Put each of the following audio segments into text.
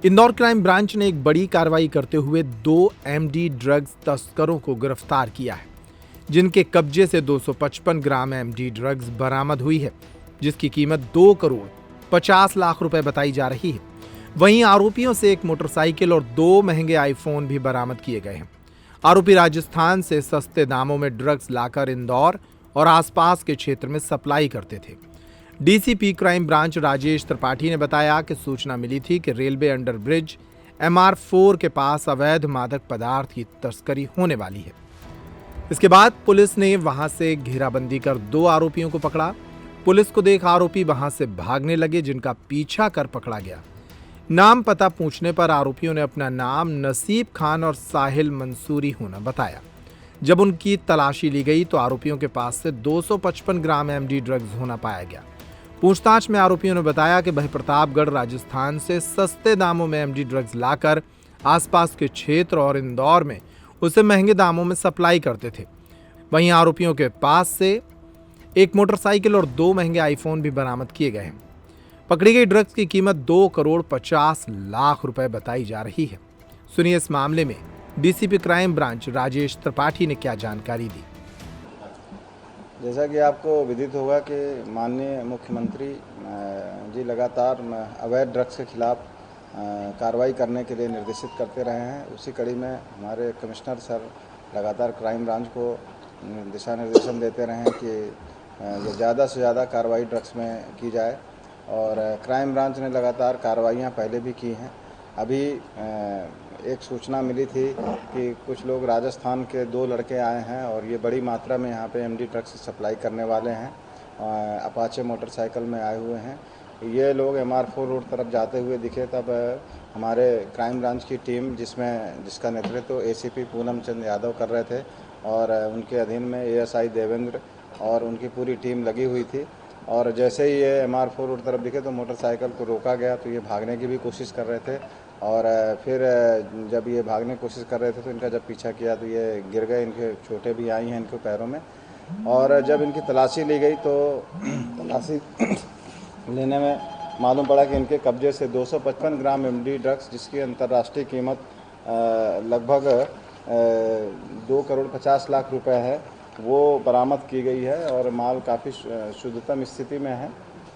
Indore crime branch ने एक बड़ी कार्रवाई करते हुए 2 एमडी ड्रग्स तस्करों को गिरफ्तार किया है, जिनके कब्जे से 255 ग्राम एमडी ड्रग्स बरामद हुई है, जिसकी कीमत 2 करोड़ 50 लाख रुपए बताई जा रही है। वहीं आरोपियों से एक मोटरसाइकिल और 2 महंगे आईफोन भी बरामद किए गए हैं। आरोपी राजस्थान से सस्ते दामों में ड्रग्स लाकर इंदौर और आसपास के क्षेत्र में सप्लाई करते थे। DCP crime branch Rajesh Tripathi ने बताया कि सूचना मिली थी कि रेलवे अंडरब्रिज MR4 के पास अवैध मादक पदार्थ की तस्करी होने वाली है। इसके बाद पुलिस ने वहां से घेराबंदी कर 2 आरोपियों को पकड़ा। पुलिस को देख आरोपी वहां से भागने लगे, जिनका पीछा कर पकड़ा गया। नाम पता पूछने पर आरोपियों ने अपना नाम नसीब खान और साहिल मंसूरी होना बताया। जब उनकी तलाशी ली गई तो आरोपियों के पास से 255 ग्राम एमडी ड्रग्स होना पाया गया। पूछताछ में आरोपियों ने बताया कि वह प्रतापगढ़ राजस्थान से सस्ते दामों में एमडी ड्रग्स लाकर आसपास के क्षेत्र और इंदौर में उसे महंगे दामों में सप्लाई करते थे। वहीं आरोपियों के पास से एक मोटरसाइकिल और 2 महंगे आईफोन भी बरामद किए गए हैं। पकड़ी गई ड्रग्स की कीमत 2 करोड़ 50 लाख रुपए बताई जा रही है। सुनिए इस मामले में DCP crime branch Rajesh Tripathi ने क्या जानकारी दी। जैसा कि आपको विदित होगा कि माननीय मुख्यमंत्री जी लगातार अवैध ड्रग्स के खिलाफ कार्रवाई करने के लिए निर्देशित करते रहे हैं। उसी कड़ी में हमारे कमिश्नर सर लगातार क्राइम ब्रांच को दिशा निर्देशन देते रहे हैं कि ये ज़्यादा से ज़्यादा कार्रवाई ड्रग्स में की जाए और क्राइम ब्रांच ने लगातार कार्रवाइयाँ पहले भी की हैं। अभी एक सूचना मिली थी कि कुछ लोग राजस्थान के 2 लड़के आए हैं और ये बड़ी मात्रा में यहाँ पे एमडी ड्रग्स सप्लाई करने वाले हैं। अपाचे मोटरसाइकिल में आए हुए हैं। ये लोग MR4 रोड तरफ जाते हुए दिखे तब हमारे क्राइम ब्रांच की टीम जिसका नेतृत्व ACP पूनम चंद यादव कर रहे थे और उनके अधीन में ASI देवेंद्र और उनकी पूरी टीम लगी हुई थी। और जैसे ही ये MR4 रोड तरफ दिखे तो मोटरसाइकिल को रोका गया तो ये भागने की भी कोशिश कर रहे थे और फिर जब ये भागने की कोशिश कर रहे थे तो इनका जब पीछा किया तो ये गिर गए। इनके चोटें भी आई हैं इनके पैरों में और जब इनकी तलाशी ली गई तो तलाशी लेने में मालूम पड़ा कि इनके कब्जे से 255 ग्राम एमडी ड्रग्स जिसकी अंतर्राष्ट्रीय कीमत लगभग 2 करोड़ 50 लाख रुपए है वो बरामद की गई है और माल काफ़ी शुद्धतम स्थिति में है।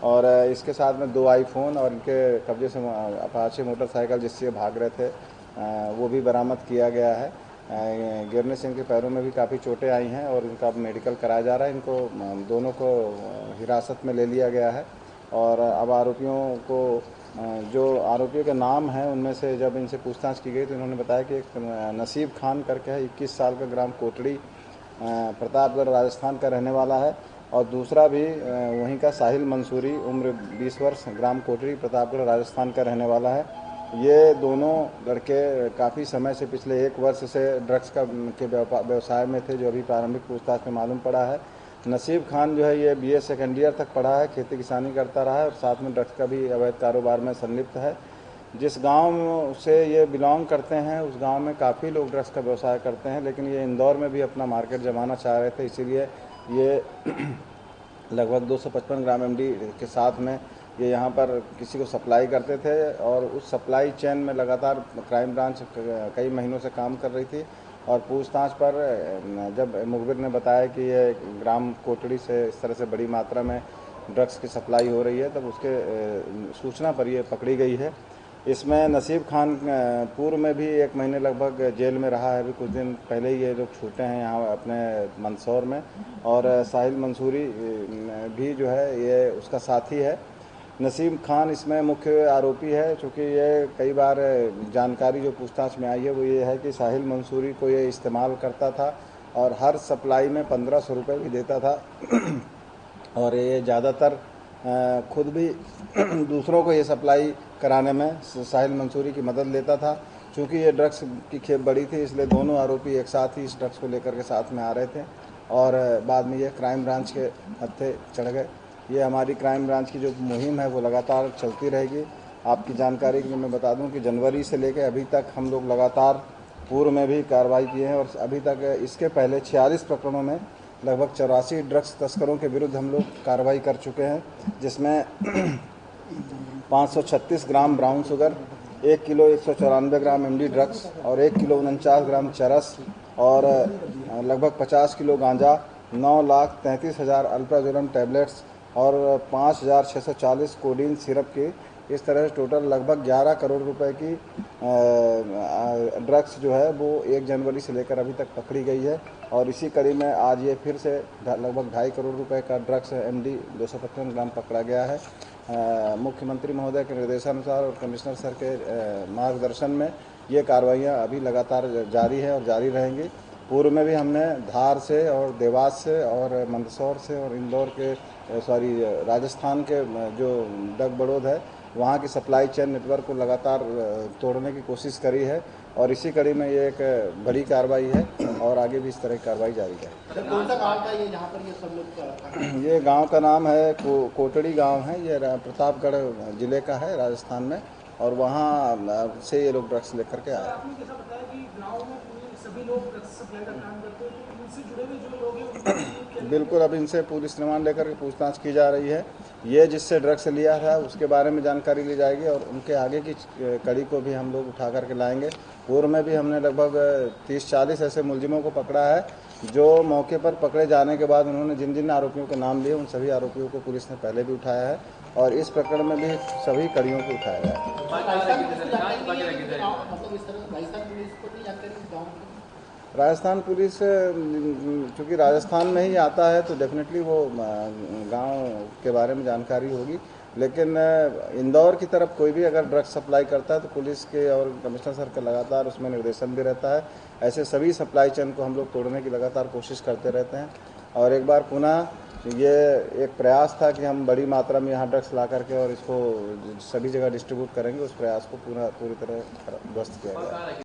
और इसके साथ में 2 आईफोन और इनके कब्जे से अपाचे मोटरसाइकिल जिससे भाग रहे थे वो भी बरामद किया गया है। गिरने से इनके पैरों में भी काफ़ी चोटें आई हैं और इनका मेडिकल कराया जा रहा है। इनको दोनों को हिरासत में ले लिया गया है और अब आरोपियों को जो आरोपियों के नाम हैं उनमें से जब इनसे पूछताछ की गई तो इन्होंने बताया कि एक नसीब खान करके है, 21 साल का, ग्राम कोटड़ी, प्रतापगढ़ राजस्थान का रहने वाला है और दूसरा भी वहीं का साहिल मंसूरी, उम्र 20 वर्ष, ग्राम कोटड़ी, प्रतापगढ़ राजस्थान का रहने वाला है। ये दोनों लड़के काफ़ी समय से पिछले 1 वर्ष से ड्रग्स के व्यवसाय में थे, जो अभी प्रारंभिक पूछताछ में मालूम पड़ा है। नसीब खान जो है ये BA सेकेंड ईयर तक पढ़ा है, खेती किसानी करता रहा है और साथ में ड्रग्स का भी अवैध कारोबार में संलिप्त है। जिस गांव से ये बिलोंग करते हैं उस गांव में काफ़ी लोग ड्रग्स का व्यवसाय करते हैं, लेकिन ये इंदौर में भी अपना मार्केट जमाना चाह रहे थे, इसीलिए ये लगभग 255 ग्राम एमडी के साथ में ये यहाँ पर किसी को सप्लाई करते थे और उस सप्लाई चेन में लगातार क्राइम ब्रांच कई महीनों से काम कर रही थी। और पूछताछ पर जब मुखबिर ने बताया कि ये ग्राम कोटड़ी से इस तरह से बड़ी मात्रा में ड्रग्स की सप्लाई हो रही है तब उसके सूचना पर ये पकड़ी गई है। इसमें नसीब खान पूर्व में भी 1 महीने लगभग जेल में रहा है। अभी कुछ दिन पहले ही ये लोग छूटे हैं यहाँ अपने मंदसौर में। और साहिल मंसूरी भी जो है ये उसका साथी है। नसीब खान इसमें मुख्य आरोपी है। चूँकि ये कई बार जानकारी जो पूछताछ में आई है वो ये है कि साहिल मंसूरी को ये इस्तेमाल करता था और हर सप्लाई में 1500 रुपये भी देता था और ये ज़्यादातर खुद भी दूसरों को ये सप्लाई कराने में साहिल मंसूरी की मदद लेता था। चूँकि ये ड्रग्स की खेप बड़ी थी इसलिए दोनों आरोपी एक साथ ही इस ड्रग्स को लेकर के साथ में आ रहे थे और बाद में ये क्राइम ब्रांच के हत्थे चढ़ गए। ये हमारी क्राइम ब्रांच की जो मुहिम है वो लगातार चलती रहेगी। आपकी जानकारी के लिए मैं बता दूं कि जनवरी से लेकर अभी तक हम लोग लगातार पूर्व में भी कार्रवाई किए हैं और अभी तक इसके पहले 46 प्रकरणों में लगभग 84 ड्रग्स तस्करों के विरुद्ध हम लोग कार्रवाई कर चुके हैं, जिसमें 536 ग्राम ब्राउन शुगर, 1 किलो 194 ग्राम एमडी ड्रग्स और 1 किलो 49 ग्राम चरस और लगभग 50 किलो गांजा, 9,33,000 अल्प्राजोलम टैबलेट्स और 5,640 कोडीन सिरप की, इस तरह से टोटल लगभग 11 करोड़ रुपए की ड्रग्स जो है वो 1 जनवरी से लेकर अभी तक पकड़ी गई है। और इसी कड़ी में आज ये फिर से लगभग 2.5 करोड़ रुपए का ड्रग्स एमडी 255 ग्राम पकड़ा गया है। मुख्यमंत्री महोदय के निर्देशानुसार और कमिश्नर सर के मार्गदर्शन में ये कार्रवाइयाँ अभी लगातार जारी है और जारी रहेंगी। पूर्व में भी हमने धार से और देवास से और मंदसौर से और इंदौर के राजस्थान के जो ड्रग बड़ौद है वहाँ की सप्लाई चेन नेटवर्क को लगातार तोड़ने की कोशिश करी है और इसी कड़ी में ये एक बड़ी कार्रवाई है और आगे भी इस तरह की कार्रवाई जारी है। कौन सा गाँव था ये जहाँ पर ये सब लोग? ये गांव का नाम है कोटड़ी गांव है, ये प्रतापगढ़ जिले का है राजस्थान में और वहाँ से ये लोग ड्रग्स लेकर के आए। आपने जैसा बताया कि गांव में सभी लोग ड्रग्स सप्लाई का काम करते हैं, तो इनसे जुड़े हुए जो लोग हैं बिल्कुल अब इनसे पुलिस रिमांड लेकर के पूछताछ की जा रही है। ये जिससे ड्रग्स लिया था उसके बारे में जानकारी ली जाएगी और उनके आगे की कड़ी को भी हम लोग उठा करके लाएंगे। पूर्व में भी हमने लगभग 30-40 ऐसे मुलजिमों को पकड़ा है जो मौके पर पकड़े जाने के बाद उन्होंने जिन जिन आरोपियों के नाम लिए उन सभी आरोपियों को पुलिस ने पहले भी उठाया है और इस प्रकरण में भी सभी कड़ियों को उठाया गया है। राजस्थान पुलिस चूँकि राजस्थान में ही आता है तो डेफिनेटली वो गांव के बारे में जानकारी होगी, लेकिन इंदौर की तरफ कोई भी अगर ड्रग्स सप्लाई करता है तो पुलिस के और कमिश्नर सर का लगातार उसमें निर्देशन भी रहता है। ऐसे सभी सप्लाई चेन को हम लोग तोड़ने की लगातार कोशिश करते रहते हैं और एक बार पुनः ये एक प्रयास था कि हम बड़ी मात्रा में यहाँ ड्रग्स ला करके और इसको सभी जगह डिस्ट्रीब्यूट करेंगे, उस प्रयास को पूरी तरह ध्वस्त किया गया।